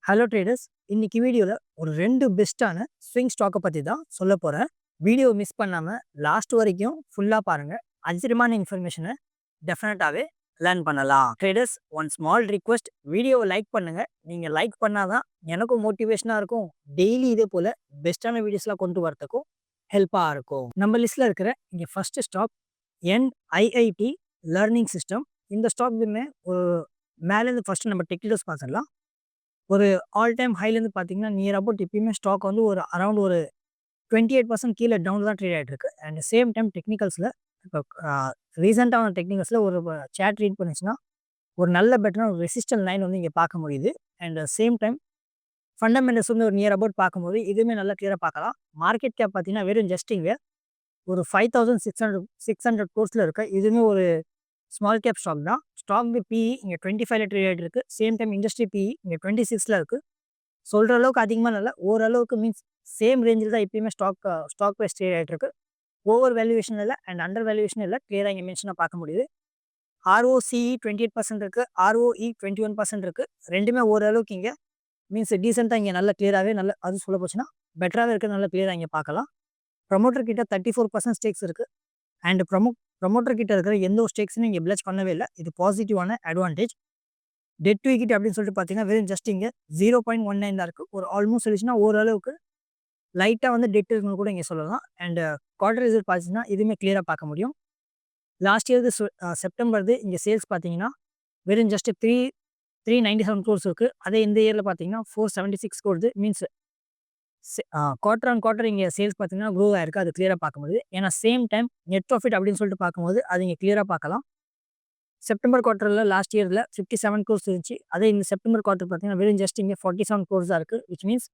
Hello traders, இன்னைக்கு வீடியோவில் ஒரு 2 பெஸ்ட்டான ஸ்விங் ஸ்டாக்கை பற்றி தான் சொல்ல போகிறேன். வீடியோ மிஸ் பண்ணாமல் லாஸ்ட் வரைக்கும் ஃபுல்லாக பாருங்கள். அஜிரமான இன்ஃபர்மேஷனை டெஃபினட்டாகவே லேர்ன் பண்ணலாம். ட்ரேடர்ஸ், ஒன் ஸ்மால் ரிக்வெஸ்ட், வீடியோவை லைக் பண்ணுங்கள். நீங்கள் லைக் பண்ணால் தான் எனக்கும் மோட்டிவேஷனாக இருக்கும். டெய்லி இதே போல் பெஸ்ட்டான வீடியோஸ்லாம் கொண்டு வரத்துக்கும் ஹெல்ப்பாக இருக்கும். நம்ம லிஸ்ட்டில் இருக்கிற இங்கே first stock NIIT learning system. இந்த ஸ்டாக்லையுமே ஒரு மேலேருந்து ஃபஸ்ட்டு நம்ம டெக்னிக்கல்ஸ் பார்த்துடலாம். ஒரு ஆல் டைம் ஹைலேருந்து பார்த்தீங்கன்னா நியர் அபவுட் இப்பயுமே ஸ்டாக் வந்து ஒரு அரௌண்ட் ஒரு 28% கீழே டவுன் தான் ட்ரேட் ஆகிட்டு இருக்கு. அண்ட் சேம் டைம் டெக்னிக்கல்ஸில் இப்போ ரீசெண்டான டெக்னிக்கல்ஸில் ஒரு சேட் ரீட் பண்ணிச்சுன்னா ஒரு நல்ல பெட்டரான ஒரு ரெசிஸ்டன்ட் லைன் வந்து இங்கே பார்க்க முடியுது. அண்ட் சேம் டைம் ஃபண்டமெண்டல்ஸ் வந்து ஒரு நியர் அபவுட் பார்க்கும்போது இதுவுமே நல்லா கிளியராக பார்க்கலாம். மார்க்கெட் கேப் பார்த்தீங்கன்னா வெறும் ஜஸ்டிங்க ஒரு 5600 கோர்ஸில் இருக்குது. இதுவுமே ஒரு ஸ்மால் கேப் ஸ்டாக் தான். ஸ்டாக் பிஇ இங்கே 25ல ட்ரேட் ஆகிட்டு இருக்குது. சேம் டைம் இண்டஸ்ட்ரி பிஇ இங்கே 26ல் இருக்குது. சொல்கிற அளவுக்கு அதிகமாக இல்லை, ஓரளவுக்கு மீன்ஸ் சேம் ரேஞ்சில் தான் இப்பயுமே ஸ்டாக் ப்ரைஸ் ட்ரேட் ஆகிட்டு இருக்கு. ஓவர் வேல்யூவேஷன் இல்லை அண்ட் அண்டர் வேல்யூவேஷன் இல்லை, கிளியராக இங்கே மென்ஷனாக பார்க்க முடியுது. ROCE 28% இருக்குது, ROE 21% இருக்குது. ரெண்டுமே ஓரளவுக்கு இங்கே மீன்ஸ் டீசெண்டாக இங்கே நல்லா கிளியராகவே நல்ல அது சொல்ல போச்சுன்னா பெட்டராகவே இருக்குது, நல்லா கிளியராக இங்கே பார்க்கலாம். ப்ரொமோட்டர் கிட்ட 34% ஸ்டேக்ஸ் இருக்குது. அண்ட் ப்ரொமோட்டர் கிட்ட இருக்கிற எந்த ஒரு ஸ்டேக்ஸுமே இங்கே பிளச் பண்ணவே இல்லை. இது பாசிட்டிவான அட்வான்டேஜ். டெட் டு ஈக்விட்டி அப்படின்னு சொல்லிட்டு பார்த்தீங்கன்னா வெறும் ஜஸ்ட் இங்கே 0.19 தான் இருக்குது. ஒரு ஆல்மோஸ்ட் சொல்லிச்சுன்னா ஓரளவுக்கு லைட்டாக வந்து டெட் இருக்குன்னு கூட இங்கே சொல்லலாம். அண்ட் குவார்டர் ரிசல்ட் பார்த்தீங்கன்னா இதுவுமே கிளியராக பார்க்க முடியும். லாஸ்ட் இயருக்கு செப்டம்பர்து இங்கே சேல்ஸ் பார்த்தீங்கன்னா வெறும் ஜஸ்ட் 397 crores இருக்குது. அதே இந்த இயரில் பார்த்தீங்கன்னா 476 crores. Means quarter on quarter இங்கே சேல்ஸ் பார்த்தீங்கன்னா க்ரோ ஆயிருக்கு. அது கிளியராக பார்க்க முடியுது. ஏன்னா சேம் டைம் நெட் ப்ராஃபிட் அப்படின்னு சொல்லிட்டு பார்க்கும்போது அது இங்கே கிளியராக பார்க்கலாம். செப்டம்பர் குவார்ட்டரில் லாஸ்ட் இயரில் 57 crores இருந்துச்சு. அதே இந்த செப்டம்பர் குவார்ட்டர் பார்த்தீங்கன்னா வெறும் ஜஸ்ட் இங்கே 47 crores தான் இருக்குது. விச் மீன்ஸ்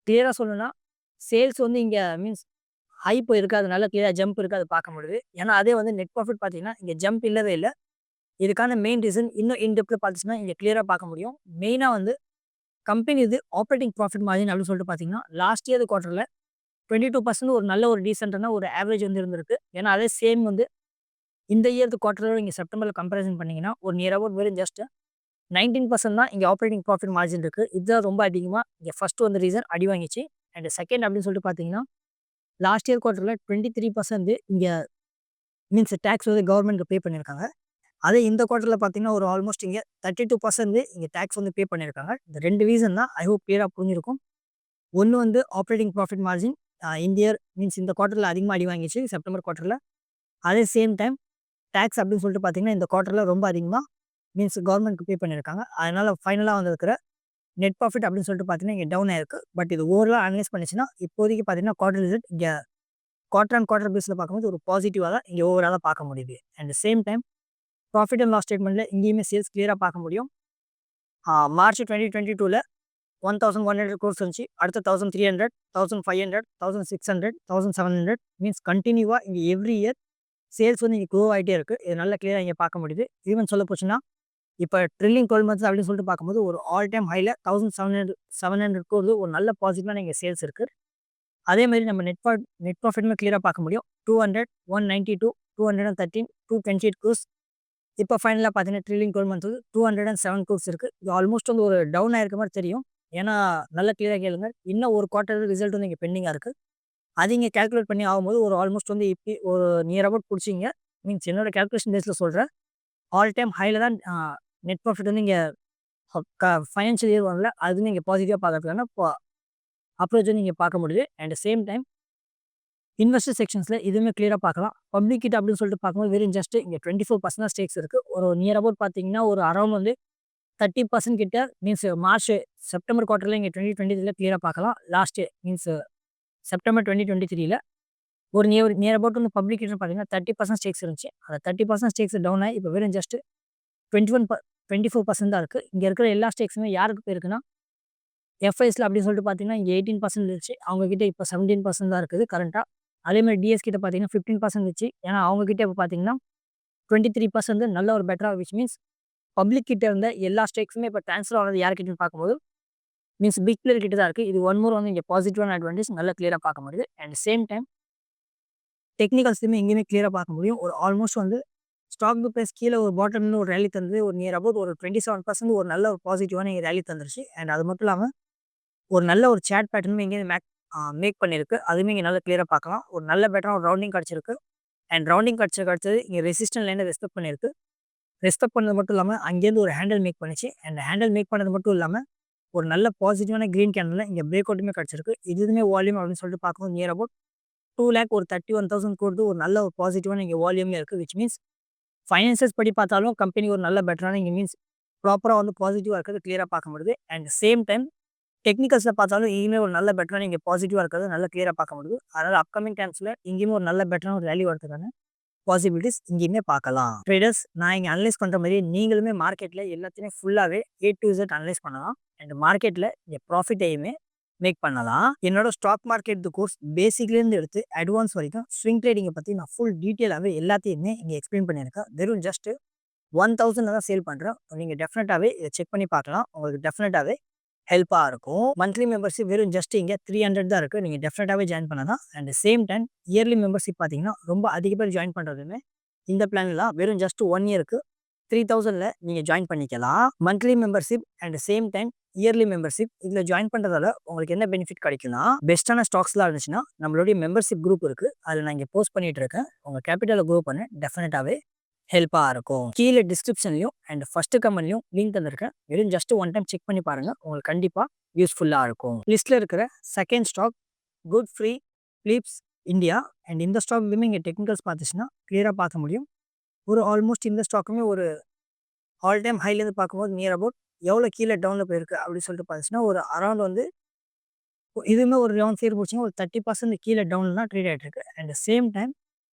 கிளியராக சொல்லணும்னா சேல்ஸ் வந்து இங்கே மீன்ஸ் ஹைப் இருக்குது, அதனால கிளியராக ஜம்ப் இருக்குது, அது பார்க்க முடியுது. ஏன்னா அதே வந்து நெட் ப்ராஃபிட் பார்த்தீங்கன்னா இங்கே ஜம்ப் இல்லவே இல்லை. இதுக்கான மெயின் ரீசன் இன்னும் இன்டெப்த்தில் பார்த்துச்சுன்னா இங்கே கிளியராக பார்க்க முடியும். மெயினாக வந்து கம்பெனி இது ஆப்ரேட்டிங் ப்ராஃபிட் மார்ஜின் அப்படின்னு சொல்லிட்டு பார்த்தீங்கன்னா லாஸ்ட் இயர் குவார்ட்டரில் 22% ஒரு நல்ல ஒரு டீசென்டான ஒரு ஆவரேஜ் வந்து இருந்திருக்கு. ஏன்னா அதே சேம் வந்து இந்த இயர்த்து குவார்ட்டரோட இங்கே செப்டம்பரில் கம்பேரிசன் பண்ணிங்கன்னா ஒரு நியர் அபவுட் வெறும் ஜஸ்ட் 19% தான் இங்கே ஆப்ரேட்டிங் ப்ராஃபிட் மார்ஜின் இருக்குது. இதுதான் ரொம்ப அதிகமாக இங்கே ஃபஸ்ட்டு வந்து ரீசன் அடி வாங்கிச்சு. அண்ட் செகண்ட் அப்படின்னு சொல்லிட்டு பார்த்தீங்கன்னா லாஸ்ட் இயர் குவார்ட்டரில் 23% இங்கே மீன்ஸ் டேக்ஸ் வந்து கவர்மெண்ட்டுக்கு பே பண்ணியிருக்காங்க. அதே இந்த குவார்ட்டரில் பார்த்தீங்கன்னா ஒரு ஆல்மோஸ்ட் இங்கே 32% இங்கே டேக்ஸ் வந்து பே பண்ணியிருக்காங்க. இந்த 2 ரீசன் தான் ஐ ஹோப் கிளியராக புரிஞ்சிருக்கும். ஒன்று வந்து ஆப்ரேட்டிங் ப்ராஃபிட் மார்ஜின் இந்த இயர் மீன்ஸ் இந்த குவார்ட்டரில் அதிகமாக அடி வாங்கிச்சு செப்டம்பர் குவார்ட்டரில். அதே சேம் டைம் டேக்ஸ் அப்படின்னு சொல்லிட்டு பார்த்தீங்கன்னா இந்த குவார்ட்டரில் ரொம்ப அதிகமாக மீன்ஸ் கவர்மெண்ட்டுக்கு பே பண்ணியிருக்காங்க. அதனால் ஃபைனலாக வந்திருக்கிற நெட் ப்ராஃபிட் அப்படின்னு சொல்லிட்டு பார்த்தீங்கன்னா இங்கே டவுன் ஆயிருக்கு. பட் இது ஓவராலாக அனலைஸ் பண்ணிச்சுன்னா இப்போதைக்கு பார்த்தீங்கன்னா குவார்டர் ரிசல்ட் இங்கே குவார்டர் அண்ட் குவார்டர் பேஸில் பார்க்கும்போது ஒரு பாசிட்டிவாக தான் இங்கே ஓவராலாக பார்க்க முடியுது. And same time profit and loss ஸ்டேட்மெண்ட்டில் இங்கேயுமே சேல்ஸ் கிளியராக பார்க்க முடியும். மார்ச் 2022ல் 1100 crores இருந்துச்சு. அடுத்த 1300, 1500, 1600, 1700 மீன்ஸ் கண்டினியூவாக இங்கே எவ்ரி இயர் சேல்ஸ் வந்து இங்கே க்ரோ ஆகிட்டே இருக்குது. இது நல்லா கிளியராக இங்கே பார்க்க முடியுது. ஈவன் சொல்ல போச்சுன்னா இப்போ ட்ரில்லிங் 12 months அப்படின்னு சொல்லிட்டு பார்க்கும்போது ஒரு ஆல் டைம் ஹையில் 1700 crores ஒரு நல்ல பாசிட்டிவான இங்கே சேல்ஸ் இருக்குது. அதேமாதிரி நம்ம நெட் ப்ராஃபிட்டுமே கிளியராக பார்க்க முடியும். 200, 192, 213, 228 crores. இப்போ ஃபைனலாக பார்த்தீங்கன்னா ட்ரில்லிங் 12 months 207 crores இருக்குது. இது ஆல்மோஸ்ட் வந்து ஒரு டவுன் ஆயிருக்க மாதிரி தெரியும். ஏன்னா நல்லா கிளியராக கேளுங்க, இன்னும் ஒரு குவார்ட்டர் ரிசல்ட் வந்து இங்கே பெண்டிங்காக இருக்குது. அது இங்கே கேல்குலேட் பண்ணி ஆகும்போது ஒரு ஆல்மோஸ்ட் வந்து இப்போ ஒரு நியர் அபவுட் பிடிச்சிங்க மீன்ஸ் என்னோட கேல்குலேஷன் டேஸில் சொல்கிறேன். ஆல் டைம் ஹையில் தான் நெட் ப்ராஃபிட் வந்து இங்கே ஃபைனான்ஷியல் இயர் வரல, அது வந்து இங்கே பாசிட்டிவாக பார்க்கறதுக்கான அப்ரோச் வந்து இங்கே பார்க்க முடியுது. அண்ட் சேம் டைம் இன்வெஸ்டர் செக்ஷன்ஸில் இதுவுமே கிளியராக பார்க்கலாம். பப்ளிக் கிட்ட அப்படின்னு சொல்லிட்டு பார்க்கும்போது வெறும் ஜஸ்ட் இங்கே 24% ஸ்டேக்ஸ் இருக்குது. ஒரு நியர் அபவுட் பார்த்தீங்கன்னா ஒரு அரௌண்ட் வந்து 30% கிட்ட மீன்ஸ் செப்டம்பர் குவார்ட்டரில் இங்கே 2023ல் கிளியராக பார்க்கலாம். லாஸ்ட் மீன்ஸ் செப்டம்பர் 2023ல் ஒரு நியர் அபவுட் வந்து பப்ளிக் கிட்ட பார்த்தீங்கன்னா 30% ஸ்டேக்ஸ் இருந்துச்சு. அந்த 30% ஸ்டேக்ஸ் டவுன் ஆகி இப்போ வெறும் ஜஸ்ட் 24% தான் இருக்குது. இங்கே இருக்கிற எல்லா ஸ்டேக்ஸுமே யாருக்கு போயிருக்குன்னா எஃப்ஐஸில் அப்படின்னு சொல்லிட்டு பார்த்தீங்கன்னா இங்கே 18% இருந்துச்சு. அவங்ககிட்ட இப்போ 17% தான் இருக்குது கரண்ட்டாக. அதேமாதிரி டிஎஸ் கிட்ட பார்த்தீங்கன்னா 15% இருந்துச்சு. ஏன்னா அவங்ககிட்ட இப்போ பார்த்தீங்கன்னா 23% நல்ல ஒரு பெட்டராக விச் மீன்ஸ் பப்ளிக் கிட்ட இருந்த எல்லா ஸ்டேக்ஸுமே இப்போ ட்ரான்ஸ்ஃபர் ஆனது யார்கிட்டன்னு பார்க்கும்போது மீன்ஸ் பிக் பிளேயர் கிட்ட தான் இருக்குது. இது ஒன் மோர் வந்து இங்கே பாசிட்டிவான அட்வான்டேஜ் நல்லா கிளியராக பார்க்க முடியுது. அண்ட் சேம் டைம் டெக்னிக்கல்ஸுமே எங்கேயுமே கிளியராக பார்க்க முடியும். ஒரு ஆல்மோஸ்ட் வந்து ஸ்டாக் ப்ரைஸ் கீழே ஒரு பாட்டம்னு ஒரு ரேலி தந்தது. ஒரு நியர் அபவுட் ஒரு 27% ஒரு நல்ல ஒரு பாசிட்டிவான ரேலி தந்துருச்சு. அண்ட் அது மட்டும் இல்லாமல் ஒரு நல்ல ஒரு சேட் பேட்டர்னும் இங்கே மேக் பண்ணியிருக்கு. அதுவுமே இங்கே நல்லா கிளியராக பார்க்கலாம். ஒரு நல்ல பேட்டர்ன் ஒரு ரவுண்டிங் கிடச்சிருக்கு. அண்ட் ரவுண்டிங் கிடச்சதுக்கு அடுத்தது இங்கே ரெசிஸ்டன்ட் லைனை ரெஸ்பெக்ட் பண்ணியிருக்கு. ரெஸ்பெக்ட் பண்ணது மட்டும் இல்லாமல் அங்கேருந்து ஒரு ஹேண்டில் மேக் பண்ணிச்சு. அண்ட் ஹேண்டில் மேக் பண்ணது மட்டும் இல்லாமல் ஒரு நல்ல பாசிட்டிவான க்ரீன் கேண்டில் இங்கே பிரேக் அவுட்டுமே கிடச்சிருக்கு. இதுவுமே வால்யூம் அப்படின்னு சொல்லிட்டு பார்க்கும்போது நியர் அபவுட் 2,00,000 ஒரு 31,000 கொடுத்து ஒரு நல்ல ஒரு பாசிட்டிவான இங்கே வால்யூமே இருக்குது. விச் மீன்ஸ் ஃபைனான்சஸ் படி பார்த்தாலும் கம்பெனி ஒரு நல்ல பெட்டரான இங்கே மீன்ஸ் ப்ராப்பராக வந்து பாசிட்டிவாக இருக்கிறது கிளியராக பார்க்க முடியுது. அண்ட் சேம் டைம் டெக்னிக்கல்ஸில் பார்த்தாலும் இங்கேயுமே ஒரு நல்ல பெட்டரான இங்கே பாசிட்டிவாக இருக்கிறது நல்லா கிளியராக பார்க்க முடியுது. அதனால் அப்கமிங் டைம்ஸில் இங்கேயுமே ஒரு நல்ல பெட்டரான ஒரு வேல்யூ வரதுக்கான பாசிபிலிட்டிஸ் இங்கேயுமே பார்க்கலாம். ட்ரேடர்ஸ், நான் இங்கே அனலைஸ் பண்ணுற மாதிரி நீங்களுமே மார்க்கெட்டில் எல்லாத்தையுமே ஃபுல்லாகவே A to Z அனலைஸ் பண்ணலாம். அண்ட் மார்க்கெட்டில் இங்கே ப்ராஃபிட்டையுமே மேக் பண்ணலாம். என்னோட ஸ்டாக் மார்க்கெட் கோர்ஸ் பேசிக்லேருந்து எடுத்து அட்வான்ஸ் வரைக்கும் ஸ்விங் ட்ரேடிங்கை பற்றி நான் ஃபுல் டீட்டெயிலாகவே எல்லாத்தையுமே இங்கே எக்ஸ்பிளைன் பண்ணியிருக்கேன். வெறும் ஜஸ்ட்டு 1,000 தான் சேல் பண்ணுறேன். நீங்கள் டெஃபினட்டாகவே இதை செக் பண்ணி பார்க்கலாம். உங்களுக்கு டெஃபினட்டாகவே ஹெல்ப்பாக இருக்கும். மந்த்லி மெம்பர்ஷிப் வெறும் ஜஸ்ட் இங்கே 300 தான் இருக்குது. நீங்கள் டெஃபினட்டாகவே ஜாயின் பண்ணலாம். And same time yearly membership பார்த்தீங்கன்னா ரொம்ப அதிக பேர் ஜாயின் பண்ணுறதுமே இந்த பிளான்லாம் வெறும் ஜஸ்ட் 1 இயருக்கு 3,000ல் நீங்கள் ஜாயின் பண்ணிக்கலாம். Monthly membership and same time yearly membership இதில் ஜாயின் பண்ணுறதால உங்களுக்கு என்ன பெனிஃபிட் கிடைக்கும்னா, பெஸ்ட்டான ஸ்டாக்ஸ்லாம் இருந்துச்சுன்னா நம்மளுடைய மெம்பர்ஷிப் குரூப் இருக்குது. அதில் நான் இங்கே போஸ்ட் பண்ணிட்டு இருக்கேன். உங்கள் கேபிட்டலை க்ரோ பண்ண டெஃபினட்டாகவே ஹெல்ப்பாக இருக்கும். கீழே டிஸ்கிரிப்ஷன்லையும் அண்ட் ஃபஸ்ட்டு கமெண்ட்லையும் லிங்க் தந்திருக்கேன். வெறும் ஜஸ்ட் ஒன் டைம் செக் பண்ணி பாருங்கள். உங்களுக்கு கண்டிப்பாக யூஸ்ஃபுல்லாக இருக்கும். லிஸ்ட்டில் இருக்கிற second stock good free Philips India. And இந்த ஸ்டாக்லையுமே இங்கே டெக்னிக்கல்ஸ் பார்த்துச்சுன்னா கிளியராக பார்க்க முடியும். ஒரு ஆல்மோஸ்ட் இந்த ஸ்டாக்குமே ஒரு ஆல் டைம் ஹைலேருந்து பார்க்கும்போது நியர் அபவுட் எவ்வளோ கீழே டவுனில் போயிருக்கு அப்படின்னு சொல்லிட்டு பார்த்துச்சுன்னா ஒரு அரௌண்ட் வந்து இதுவுமே ஒரு ரவுண்ட் ஃபீர் போச்சுன்னா ஒரு 30% கீழே டவுனில் தான் ட்ரேட் ஆகிட்டு இருக்கு. அண்ட் சேம் டைம்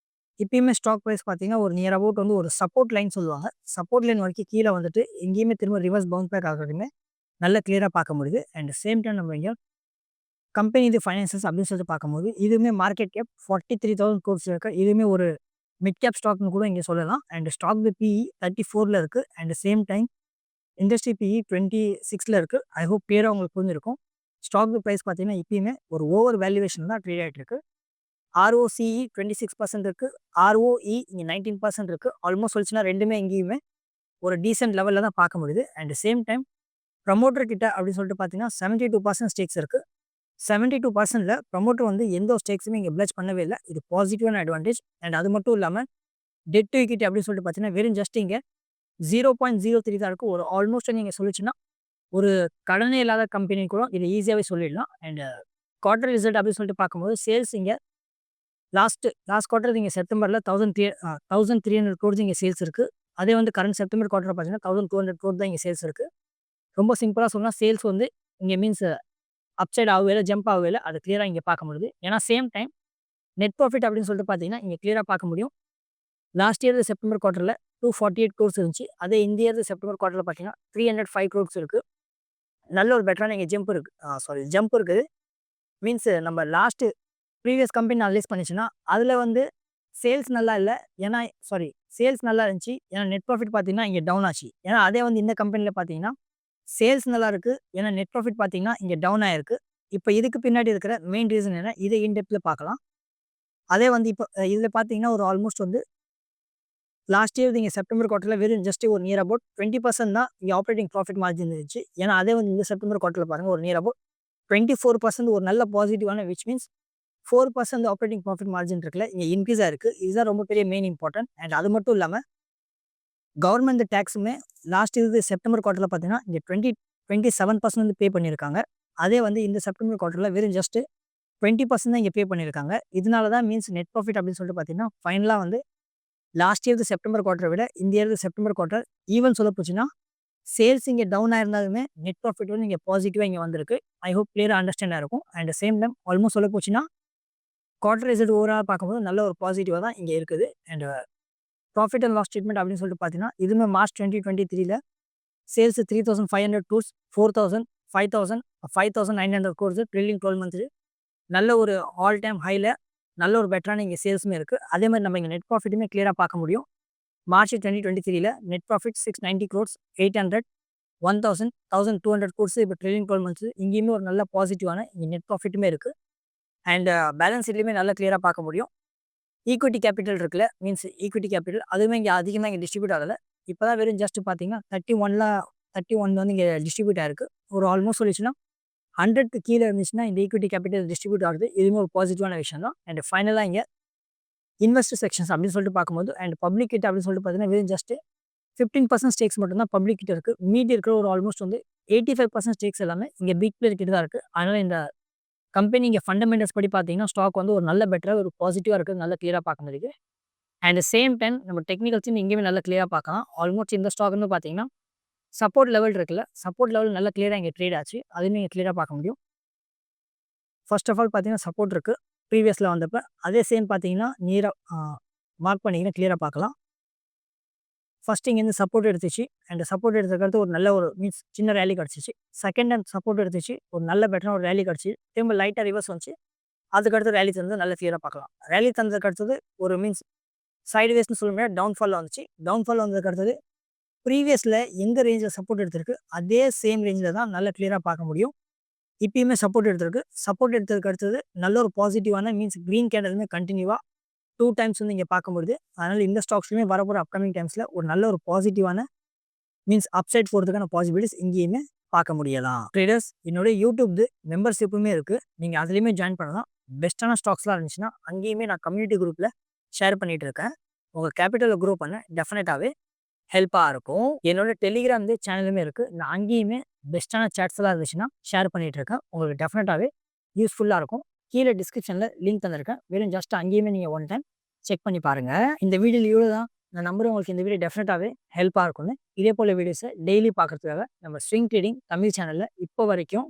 இப்பயுமே ஸ்டாக் ப்ரைஸ் பார்த்தீங்கன்னா ஒரு நியர் அபவுட் வந்து ஒரு சப்போர்ட் லைன் சொல்லுவாங்க. சப்போர்ட் லைன் வரைக்கும் கீழே வந்துட்டு எங்கேயுமே திரும்ப ரிவர்ஸ் பவுன்ஸ் பேக் ஆகிறதுமே நல்லா கிளியராக பார்க்க முடியுது. அண்ட் சேம் டைம் நம்ம இங்கே கம்பெனி இது ஃபைனான்சஸ் அப்படின்னு சொல்லிட்டு பார்க்கும்போது இதுவுமே மார்க்கெட் கேப் 43,000 crores இருக்கு. இதுவுமே ஒரு மிட் கேப் ஸ்டாக்னு கூட இங்கே சொல்லலாம். அண்ட் ஸ்டாக் PE 34ல் இருக்குது. And same time industry PE 26ல் இருக்குது. ஐ ஹோப் கிளியராக உங்களுக்கு புரிஞ்சிருக்கும். ஸ்டாக் ப்ரைஸ் பார்த்தீங்கன்னா இப்பயுமே ஒரு ஓவர் வேல்யூவேஷன் தான் ட்ரேட் ஆகிட்டு இருக்கு. ROCE 26% இருக்குது. ROE இங்கே 19% இருக்குது. ஆல்மோஸ்ட் சொல்லிச்சுன்னா ரெண்டுமே எங்கேயுமே ஒரு டீசென்ட் லெவலில் தான் பார்க்க முடியுது. அண்ட் சேம் டைம் ப்ரமோட்டர் கிட்ட அப்படின்னு சொல்லிட்டு பார்த்தீங்கன்னா 72% ஸ்டேக்ஸ் இருக்குது. 72%ல் ப்ரமோட்டர் வந்து எந்த ஒரு ஸ்டேக்ஸுமே இங்கே பிளட்ஜ் பண்ணவே இல்லை. இது பாசிட்டிவான அட்வான்டேஜ். அண்ட் அது மட்டும் இல்லாமல் டெட் டு ஈக்விட்டி அப்படின்னு சொல்லிட்டு பார்த்தீங்கன்னா வெறும் ஜஸ்ட் இங்கே 0.03 தான் இருக்குது. ஒரு ஆல்மோஸ்ட் நீங்கள் சொல்லிச்சுன்னா ஒரு கடனே இல்லாத கம்பெனி கூட இது ஈஸியாகவே சொல்லிடலாம். அண்ட் குவார்டர் ரிசல்ட் அப்படின்னு சொல்லிட்டு பார்க்கும்போது சேல்ஸ் இங்கே லாஸ்ட் குவார்ட்டர் இங்கே செப்டம்பரில் 1,300 crores இங்கே சேல்ஸ் இருக்குது. அதே வந்து கரண்ட் செப்டம்பர் குவார்ட்டர் பார்த்தீங்கன்னா 1,200 crores தான் இங்கே சேல்ஸ் இருக்குது. ரொம்ப சிம்பிளாக சொன்னால் சேல்ஸ் வந்து இங்கே மீன்ஸ் அப்சைட் ஆகவே இல்லை, ஜம்ப் ஆகவே இல்லை. அது கிளியராக இங்கே பார்க்க முடியுது. ஏன்னா சேம் டைம் நெட் ப்ராஃபிட் அப்படின்னு சொல்லிட்டு பார்த்தீங்கன்னா இங்கே கிளியராக பார்க்க முடியும். லாஸ்ட் இயர் செப்டம்பர் குவார்ட்டரில் 248 crores இருந்துச்சு. அதே இந்த இயர் செப்டம்பர் குவார்ட்டரில் பார்த்தீங்கன்னா 305 crores இருக்குது. நல்ல ஒரு பெட்டரான இங்கே ஜம்ப் இருக்குது. மீன்ஸ் நம்ம லாஸ்ட்டு ப்ரீவியஸ் கம்பெனி அனலைஸ் பண்ணிச்சுன்னா அதில் வந்து சேல்ஸ் நல்லா இல்லை. ஏன்னா சேல்ஸ் நல்லா இருந்துச்சு. ஏன்னா நெட் ப்ராஃபிட் பார்த்தீங்கன்னா இங்கே டவுன் ஆச்சு. ஏன்னா அதே வந்து இந்த கம்பெனியில் பார்த்தீங்கன்னா சேல்ஸ் நல்லா இருக்குது. ஏன்னா நெட் ப்ராஃபிட் பார்த்தீங்கன்னா இங்கே டவுன் ஆயிருக்கு. இப்போ இதுக்கு பின்னாடி இருக்கிற மெயின் ரீசன் என்ன, இதை இன்டெப்த்தில் பார்க்கலாம். அதே வந்து இப்போ இதில் பார்த்தீங்கன்னா ஒரு ஆல்மோஸ்ட் வந்து லாஸ்ட் இயர் இங்கே செப்டம்பர் குவார்ட்டரில் வெறும் ஜஸ்ட் ஒரு நியர் அபவுட் 20% தான் இங்கே ஆப்ரேட்டிங் ப்ராஃபிட் மார்ஜின் இருந்துச்சு. ஏன்னா அதே வந்து இந்த செப்டம்பர் குவார்ட்டரில் பாருங்கள் ஒரு நியர் அபவுட் 24% ஒரு நல்ல பாசிட்டிவான which means 4% operating profit margin இருக்குல்ல இங்கே இன்க்ரீஸ் ஆயிருக்கு. இதுதான் ரொம்ப பெரிய மெயின் இம்பார்ட்டன்ட். அண்ட் அது மட்டும் இல்லாமல் கவர்மெண்ட் டேக்ஸுமே லாஸ்ட் இது செப்டம்பர் குவார்ட்டரில் பார்த்தீங்கன்னா இங்கே 27% வந்து பே பண்ணியிருக்காங்க. அதே வந்து இந்த செப்டம்பர் குவார்ட்டரில் வெறும் ஜஸ்ட் 20% தான் இங்கே பே பண்ணியிருக்காங்க. இதனால தான் மீன்ஸ் நெட் ப்ராஃபிட் அப்படின்னு சொல்லிட்டு பார்த்தீங்கன்னா ஃபைனலாக வந்து லாஸ்ட் இயர் செப்டம்பர் குவார்ட்டரை விட இந்த இயர் செப்டம்பர் குவார்ட்டர் ஈவன் சொல்ல போச்சுன்னா சேல்ஸ் இங்கே டவுன் ஆயிருந்தாலுமே நெட் ப்ராஃபிட் வந்து இங்கே பாசிட்டிவாக இங்கே வந்திருக்கு. ஐ ஹோப் கிளியராக அண்டர்ஸ்டாண்டாக இருக்கும். அண்ட் சேம் டைம் ஆல்மோஸ்ட் சொல்ல போச்சுன்னா குவார்டர் ரிசல்ட் ஓவரால் பார்க்கும்போது நல்ல ஒரு பாசிட்டிவாக தான் இங்கே இருக்குது. And profit and loss statement அப்படின்னு சொல்லிட்டு பார்த்தீங்கன்னா இதுவுமே மார்ச் 2023ல் sales 3,500 crores 4,000 5,000 5,900 crores trailing 12 months நல்ல ஒரு ஆல் டைம் ஹையில் நல்ல ஒரு பெட்டரான இங்கே சேல்ஸுமே இருக்குது. அதே மாதிரி நம்ம இங்கே நெட் ப்ராஃபிட்டுமே கிளியராக பார்க்க முடியும். மார்ச் 2023ல் நெட் ப்ராஃபிட் 690 crores 800 1,000 1,200 crores இப்போ ட்ரில்லிங் 12 months இங்கேயுமே ஒரு நல்ல பாசிட்டிவான இங்கே நெட் ப்ராஃபிட்டுமே இருக்குது. அண்ட் பேலன்ஸ் ஷீட்லையுமே நல்லா கிளியராக பார்க்க முடியும். ஈக்விட்டி கேபிட்டல் இருக்குல்ல, மீன்ஸ் ஈக்விட்டி கேபிட்டல் அதுவுமே இங்கே அதிகமாக இங்கே டிஸ்ட்ரிபியூட் ஆகலை. இப்போ தான் வெறும் ஜஸ்ட் பார்த்தீங்கன்னா 31 வந்து இங்கே டிஸ்ட்ரிபியூட் ஆயிருக்கு. ஒரு ஆல்மோஸ்ட் சொல்லிச்சுன்னா 100க்கு கீழே இருந்துச்சுன்னா இந்த ஈக்விட்டி கேபிட்டல் டிஸ்ட்ரிபியூட் ஆகுது. இதுவுமே ஒரு பாசிட்டிவான விஷயம் தான். அண்ட் ஃபைனலாக இங்கே இன்வெஸ்டர் செக்ஷன்ஸ் அப்படின்னு சொல்லிட்டு பார்க்கும்போது அண்ட் பப்ளிக் கிட்ட அப்படின்னு சொல்லிட்டு பார்த்தீங்கன்னா வெறும் ஜஸ்ட் 15% ஸ்டேக்ஸ் மட்டும் தான் பப்ளிக் கிட்ட இருக்குது. மீதி இருக்கிற ஒரு ஆல்மோஸ்ட் வந்து 85% ஸ்டேக்ஸ் எல்லாமே இங்கே பிக் பிளேயர் கிட்ட தான் இருக்குது. அதனால் இந்த கம்பெனி இங்கே ஃபண்டமெண்டல்ஸ் படி பார்த்தீங்கன்னா ஸ்டாக் வந்து ஒரு நல்ல பெட்டராக ஒரு பாசிட்டிவாக இருக்குது, நல்லா கிளியராக பார்க்க முடியுது. அண்ட் சேம் டைம் நம்ம டெக்னிக்கல்ஸும் இங்கேயுமே நல்லா கிளியராக பார்க்கலாம். ஆல்மோஸ்ட் இந்த ஸ்டாக் வந்து பார்த்தீங்கன்னா சப்போர்ட் லெவல் இருக்குல்ல, சப்போர்ட் லெவல் நல்லா கிளியராக இங்கே ட்ரேட் ஆச்சு. அதுவும் நீங்கள் கிளியராக பார்க்க முடியும். ஃபர்ஸ்ட் ஆஃப் ஆல் பார்த்தீங்கன்னா சப்போர்ட் இருக்குது ப்ரீவியஸில் வந்தப்போ. அதே சேம் பார்த்தீங்கன்னா நீராக மார்க் பண்ணிங்கன்னா கிளியராக பார்க்கலாம். ஃபர்ஸ்ட் இங்கேருந்து சப்போர்ட் எடுத்துச்சு. அண்ட் சப்போர்ட் எடுத்துக்கிறது ஒரு நல்ல ஒரு மீன்ஸ் சின்ன ரேலி கிடச்சிச்சு. செகண்ட் டைம் சப்போர்ட் எடுத்துச்சு, ஒரு நல்ல பெட்டரான ஒரு ரேலி கிடச்சி. திரும்ப லைட்டாக ரிவர்ஸ் வந்துச்சு. அதுக்கடுத்து ரேலி தந்தது நல்ல கிளியராக பார்க்கலாம். ரேலி தந்ததுக்கு அடுத்தது ஒரு மீன்ஸ் சைட்வேஸ்னு சொல்ல முடியாது, டவுன்ஃபாலில் வந்துச்சு. டவுன்ஃபால் வந்ததுக்கு அடுத்தது ப்ரீவியஸில் எந்த ரேஞ்சில் சப்போர்ட் எடுத்திருக்கு அதே சேம் ரேஞ்சில் தான் நல்லா கிளியராக பார்க்க முடியும். இப்பயுமே சப்போர்ட் எடுத்திருக்கு. சப்போர்ட் எடுத்ததுக்கு அடுத்தது நல்ல ஒரு பாசிட்டிவான மீன்ஸ் க்ரீன் கேண்டலுமே கண்டினியூவாக 2 டைம்ஸ் வந்து இங்கே பார்க்க முடியுது. அதனால் இந்த ஸ்டாக்ஸ்லையுமே வரப்போகிற அப்கமிங் டைம்ஸில் ஒரு நல்ல ஒரு பாசிட்டிவான மீன்ஸ் அப்சைட் போகிறதுக்கான பாசிபிலிட்டிஸ் இங்கேயுமே பார்க்க முடியலாம். ட்ரேடர்ஸ் என்னோட யூடியூப் மெம்பர்ஷிப்புமே இருக்குது, நீங்கள் அதுலேயுமே ஜாயின் பண்ணலாம். பெஸ்ட்டான ஸ்டாக்ஸ்லாம் இருந்துச்சுன்னா அங்கேயுமே நான் கம்யூனிட்டி குரூப்பில் ஷேர் பண்ணிகிட்டு இருக்கேன். உங்கள் கேபிட்டலை க்ரோ பண்ண டெஃபினட்டாகவே ஹெல்ப்பாக இருக்கும். என்னோட டெலிகிராம் சேனலுமே இருக்குது, நான் அங்கேயுமே பெஸ்ட்டான சேட்ஸ்லாம் இருந்துச்சுன்னா ஷேர் பண்ணிகிட்டு இருக்கேன். உங்களுக்கு டெஃபினட்டாகவே யூஸ்ஃபுல்லாக இருக்கும். கீழே டிஸ்கிரிப்ஷனில் லிங்க் தந்திருக்கேன், வெறும் ஜஸ்ட் அங்கேயுமே நீங்கள் ஒன் டைம் செக் பண்ணி பாருங்கள். இந்த வீடியோவில் இவ்வளோ தான். நான் நம்புறேன் உங்களுக்கு இந்த வீடியோ டெஃபினட்டாகவே ஹெல்ப்பாக இருக்கும்னு. இதே போல் வீடியோஸை டெய்லி பார்க்குறதுக்காக நம்ம ஸ்விங் ட்ரேடிங் தமிழ் சேனலில் இப்போ வரைக்கும்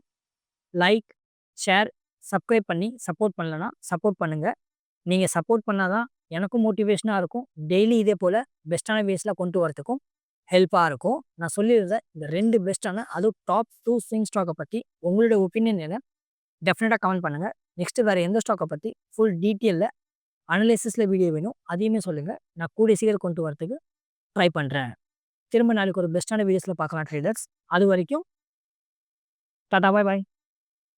லைக், ஷேர், சப்ஸ்கிரைப் பண்ணி சப்போர்ட் பண்ணலன்னா சப்போர்ட் பண்ணுங்கள். நீங்கள் சப்போர்ட் பண்ணால் தான் எனக்கும் மோட்டிவேஷனாக இருக்கும். டெய்லி இதே போல் பெஸ்ட்டான வேஸில் கொண்டு வரதுக்கும் ஹெல்ப்பாக இருக்கும். நான் சொல்லியிருந்தேன் இந்த 2 பெஸ்ட்டான அதுவும் டாப் 2 ஸ்விங் ஸ்டாக்கை பற்றி உங்களோட ஒப்பீனியன் என்ன டெஃபினட்டாக கமெண்ட் பண்ணுங்கள். நெக்ஸ்ட்டு வேறு எந்த ஸ்டாக்கை பற்றி ஃபுல் டீட்டெயிலில் அனலைசிஸில் வீடியோ வேணும் அதையுமே சொல்லுங்கள். நான் கூடிய சீக்கிரம் கொண்டு வரதுக்கு ட்ரை பண்ணுறேன். திரும்ப நாளைக்கு ஒரு பெஸ்ட்டான வீடியோஸில் பார்க்கலாம் ட்ரேடர்ஸ். அது வரைக்கும் டாடா, பாய் பாய்.